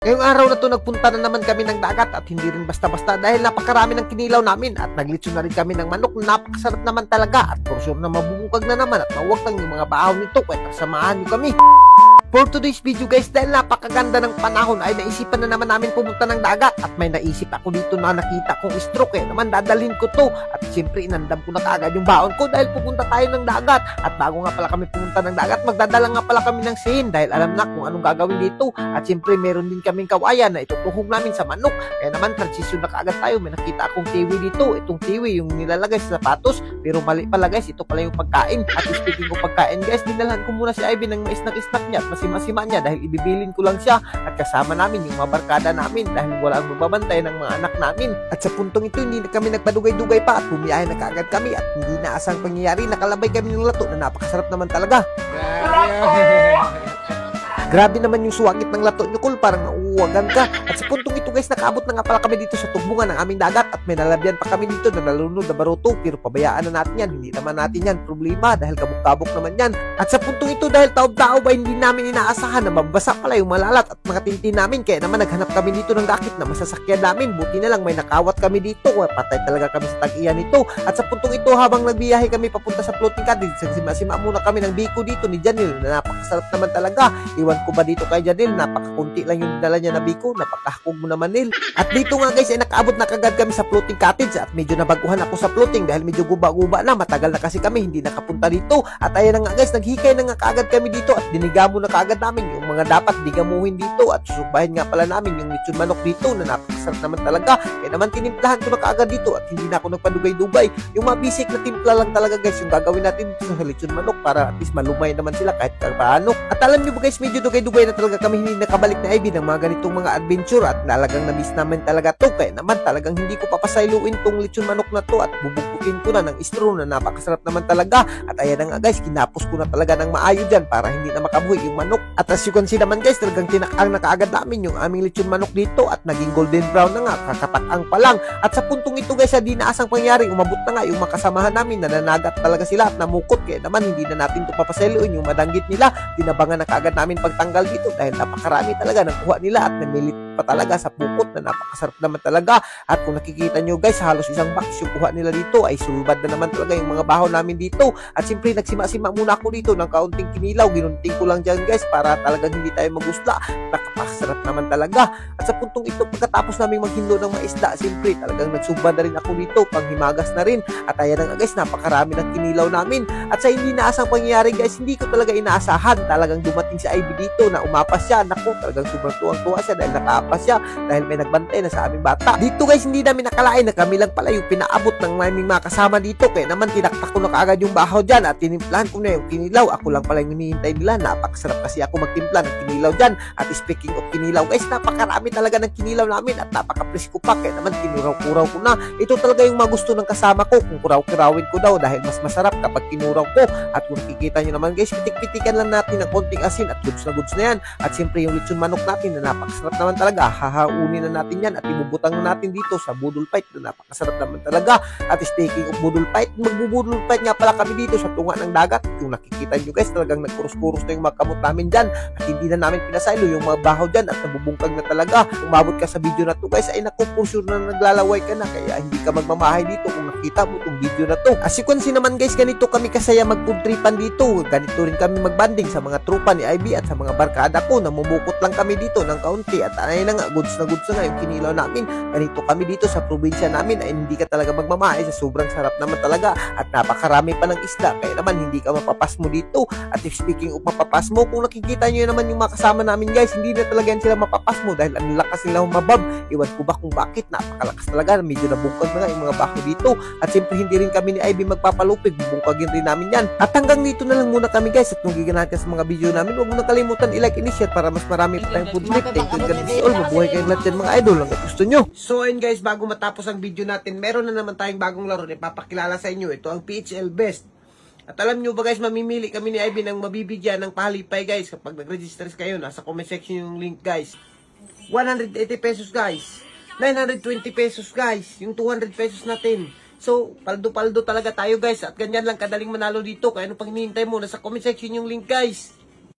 Ngayong araw na to nagpunta na naman kami ng dagat at hindi rin basta-basta dahil napakarami ng kinilaw namin at naglitso na rin kami ng manok na napakasarap naman talaga at for sure na mabubukag na naman at mawag lang yung mga bahaw nito kaya samahan nyo kami. For today's video guys, dahil napakaganda ng panahon ay naisipan na naman namin pumunta ng dagat at may naisip ako dito na nakita kong stroke naman dadalhin ko to at siyempre inandam ko na kaagad yung baon ko dahil pupunta tayo ng dagat at bago nga pala kami pumunta ng dagat magdadala nga pala kami ng sin dahil alam na kung anong gagawin dito at siyempre meron din kaming kawayan na itutuhog namin sa manok kaya naman transition na kaagad tayo. May nakita akong kiwi dito, itong kiwi yung nilalagay sa sapatos pero mali pala guys, ito pala yung pagkain at speaking of pagkain guys, dinalhan ko muna si Ivy ng maisnak-isnak niya at masima niya dahil ibibilin ko lang siya at kasama namin yung mga barkada namin dahil wala ang magbabantay ng mga anak namin. At sa puntong ito hindi na kami nagpadugay-dugay pa at bumiyahe na kaagad kami at hindi na asang pangyayari nakalabay kami ng lato na napakasarap naman talaga. Grabe naman yung suwagit ng lato nyo, Kul, parang nauuwagan ka. At sa puntong ito guys, nakaabot na nga pala kami dito sa tubungan ng aming dagat at may nalabyan pa kami dito na nalunod na baruto. Pero pabayaan na natin yan, hindi naman natin yan problema dahil kabuk-kabok naman yan. At sa puntong ito dahil taob-taob ay hindi namin inaasahan na mabasa pala yung malalat at mga tintin namin. Kaya naman naghanap kami dito ng dakit na masasakyan namin. Buti na lang may nakawat kami dito, patay talaga kami sa tag-iyan nito. At sa puntong ito habang nagbiyahe kami papunta sa floating cottage, sima-sima muna kami ng biko dito ni Janil na napakasarap naman talaga. Iwan ko ba dito kay Janil, napakakunti lang yung dala niya na biko, napakahakog mo naman Nil. At dito nga guys ay nakaabot na kagad kami sa floating cottage at medyo nabaguhan ako sa floating dahil medyo guba-guba na, matagal na kasi kami hindi nakapunta dito. At ayan na nga guys, naghikay na nga kaagad kami dito at dinigamo na kaagad namin yung mga dapat digamuhin dito at susubahin nga pala namin yung lechon manok dito na napakasarap naman talaga. Kaya naman tinimplahan ko na kaagad dito at hindi na ako nagpadugay-dugay. Yung mga basic na timpla lang talaga guys yung gagawin natin dito sa lechon manok para at least malumay naman sila kahit paano. At alam nyo ba guys, medyo dugay-dugay na talaga kami hindi nakabalik na Ivy ng mga ganitong mga adventure at talagang na-miss namin talaga to. Kaya naman talagang hindi ko papasailuin tong lechon manok na to at bubugbukin ko na ng straw na napakasarap naman talaga. At ayan na nga guys, kinapos ko na talaga ng maayo dyan para hindi na makabuhi yung manok. At as you can see naman guys, talagang tinakang na kaagad namin yung aming lechon manok dito at naging golden brown na nga, kakatakang pa lang. At sa puntong ito guys, di na asang pangyari, umabot na nga yung makasamahan namin na nanagat talaga sila at namukot. Kaya naman hindi na natin ito papasailuin yung madanggit nila. Tinabangan na kaagad namin pagtanggal dito dahil napakarami talaga ng kuha nila at namilit pa talaga sa pukot na napakasarap naman talaga. At kung nakikita nyo guys, halos isang box yung kuha nila dito ay sulbad na naman talaga yung mga bahaw namin dito. At siyempre nagsima-sima muna ako dito ng kaunting kinilaw, ginunting ko lang dyan guys para talagang hindi tayo magusla. Napakasarap naman talaga. At sa puntong ito pagkatapos namin maghinlo ng maisda, siyempre talagang nagsubad na rin ako dito, panghimagas na rin. At ayan na nga guys, napakarami ng kinilaw namin. At sa hindi naasang pangyayari guys, hindi ko talaga inaasahan, talagang dumating si Ivy dito na umapas siya. Naku, talagang sobrang tuwang-tuwa siya dahil nakaapas siya dahil may nagbantay na sa aming bata. Dito guys, hindi namin nakalain na kami lang pala yung pinaabot ng aming mga kasama dito. Kaya naman tinaktak ko na kaagad yung bahaw dyan at tinimplahan ko na yung kinilaw. Ako lang pala yung hinihintay nila. Napakasarap kasi ako magtimpla ng kinilaw dyan. At speaking of kinilaw guys, napakarami talaga ng kinilaw namin at napaka-presko pa. Kaya naman kinuraw-kuraw ko na. Ito talaga yung magusto ng kasama ko, kung kuraw-kurawin ko daw dahil mas masarap kapag kinuraw ko. At kung kikita nyo naman guys, pitik-pitikan lang natin ng konting asin at goods na yan. At siyempre yung lechon manok natin na napakasarap naman talaga, hahaunin na natin yan at ibubutang na natin dito sa budol fight na napakasarap naman talaga. At speaking of budol fight, magbubudol fight nga pala kami dito sa tunga ng dagat. Yung nakikita nyo guys, talagang nagkurus-kurus na yung mga kamot namin dyan at hindi na namin pinasaylo yung mga bahaw dyan at nabubungkag na talaga. Kung mabot ka sa video na to guys, ay naku, for sure na naglalaway ka na kaya hindi ka magmamahay dito kung nakita mo itong video na to. As you can see naman guys, ganito kami kasaya mag-food tripan dito. Ganito rin kami magbanding sa mga trupa ni Ivy at sa mga barkada ko. Namumukot lang kami dito ng kaunti at ayun na nga, goods na nga yung kinilaw namin. Ganito kami dito sa probinsya namin ay hindi ka talaga magmamahay sa sobrang sarap naman talaga at napakarami pa ng isda kaya naman hindi ka mapapasmo dito. At speaking of mapapasmo, kung nakikita nyo naman yung mga kasama namin guys, hindi na talaga yan sila mapapasmo dahil ang lakas nila humabab. Iwan ko ba kung bakit, napakalakas talaga, medyo nabungkag na nga yung mga baho dito. At siyempre hindi rin kami ni Ivy magpapalupig, bubungkagin rin namin yan. At hanggang dito na lang muna kami guys at kung giganahan ka sa mga video namin, huwag mo na kalimutan i-like and i-share para mas marami pa tayong food trip. Thank you God is all, mabuhay kayong lahat dyan mga idol hanggang gusto nyo. So ayun guys, bago matapos ang video natin, meron na naman tayong bagong laro na ipapakilala sa inyo. Ito ang PHL Best. At alam nyo ba guys, mamimili kami ni Ivy ng mabibigyan ng pahalipay guys kapag nag-register kayo. Nasa comment section yung link guys. 180 pesos guys, 920 pesos guys, yung 200 pesos natin. So paldo-paldo talaga tayo guys at ganyan lang kadaling manalo dito. Kaya ano pang hinihintay mo, nasa comment section yung link guys.